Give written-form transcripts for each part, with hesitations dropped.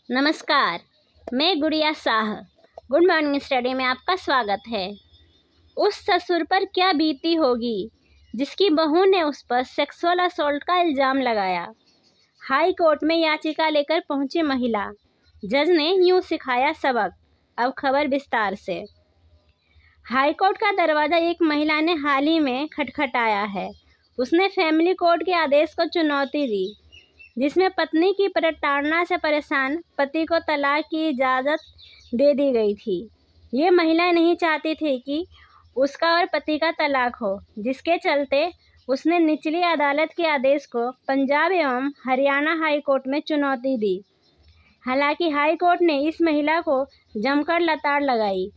नमस्कार, मैं गुड़िया शाह। गुड मॉर्निंग स्टडी में आपका स्वागत है। उस ससुर पर क्या बीती होगी जिसकी बहू ने उस पर सेक्सुअल असॉल्ट का इल्ज़ाम लगाया। हाई कोर्ट में याचिका लेकर पहुंची महिला, जज ने यूं सिखाया सबक। अब खबर विस्तार से। हाई कोर्ट का दरवाज़ा एक महिला ने हाल ही में खटखटाया है। उसने फैमिली कोर्ट के आदेश को चुनौती दी, जिसमें पत्नी की प्रताड़ना से परेशान पति को तलाक की इजाज़त दे दी गई थी। ये महिला नहीं चाहती थी कि उसका और पति का तलाक हो, जिसके चलते उसने निचली अदालत के आदेश को पंजाब एवं हरियाणा हाई कोर्ट में चुनौती दी। हालांकि हाई कोर्ट ने इस महिला को जमकर लताड़ लगाई।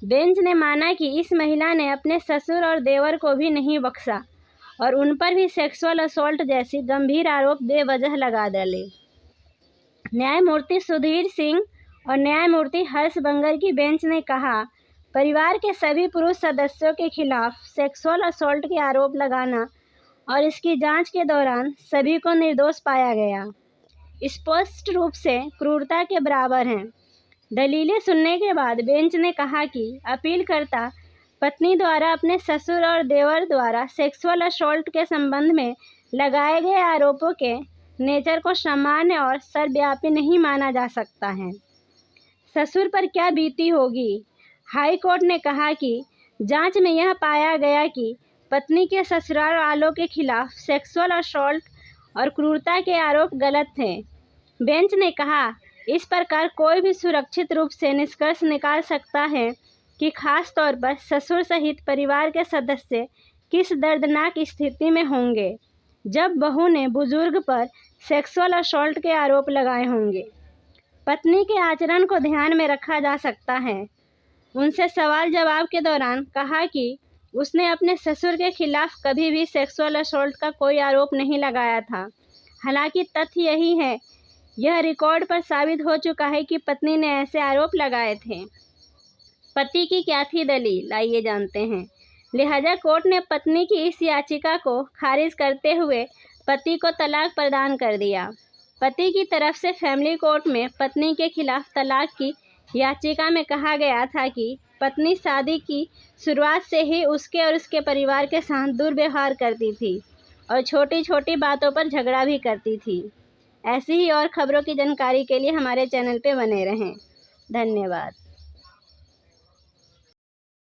बेंच ने माना कि इस महिला ने अपने ससुर और देवर को भी नहीं बख्शा और उन पर भी सेक्सुअल असॉल्ट जैसी गंभीर आरोप बेवजह लगा डाले। न्यायमूर्ति सुधीर सिंह और न्यायमूर्ति हर्ष बंगर की बेंच ने कहा, परिवार के सभी पुरुष सदस्यों के खिलाफ सेक्सुअल असॉल्ट के आरोप लगाना और इसकी जांच के दौरान सभी को निर्दोष पाया गया स्पष्ट रूप से क्रूरता के बराबर हैं। दलीलें सुनने के बाद बेंच ने कहा कि अपीलकर्ता पत्नी द्वारा अपने ससुर और देवर द्वारा सेक्सुअल असॉल्ट के संबंध में लगाए गए आरोपों के नेचर को सामान्य और सर्वव्यापी नहीं माना जा सकता है। ससुर पर क्या बीती होगी। हाई कोर्ट ने कहा कि जांच में यह पाया गया कि पत्नी के ससुराल वालों के खिलाफ सेक्सुअल असॉल्ट और क्रूरता के आरोप गलत थे। बेंच ने कहा, इस प्रकार कोई भी सुरक्षित रूप से निष्कर्ष निकाल सकता है कि खास तौर पर ससुर सहित परिवार के सदस्य किस दर्दनाक स्थिति में होंगे जब बहू ने बुजुर्ग पर सेक्सुअल असॉल्ट के आरोप लगाए होंगे। पत्नी के आचरण को ध्यान में रखा जा सकता है। उनसे सवाल जवाब के दौरान कहा कि उसने अपने ससुर के खिलाफ कभी भी सेक्सुअल असॉल्ट का कोई आरोप नहीं लगाया था। हालांकि तथ्य यही है, यह रिकॉर्ड पर साबित हो चुका है कि पत्नी ने ऐसे आरोप लगाए थे। पति की क्या थी दलील, आइए जानते हैं। लिहाजा कोर्ट ने पत्नी की इस याचिका को खारिज करते हुए पति को तलाक प्रदान कर दिया। पति की तरफ से फैमिली कोर्ट में पत्नी के खिलाफ तलाक की याचिका में कहा गया था कि पत्नी शादी की शुरुआत से ही उसके और उसके परिवार के साथ दुर्व्यवहार करती थी और छोटी छोटी बातों पर झगड़ा भी करती थी। ऐसी ही और खबरों की जानकारी के लिए हमारे चैनल पे बने रहें। धन्यवाद।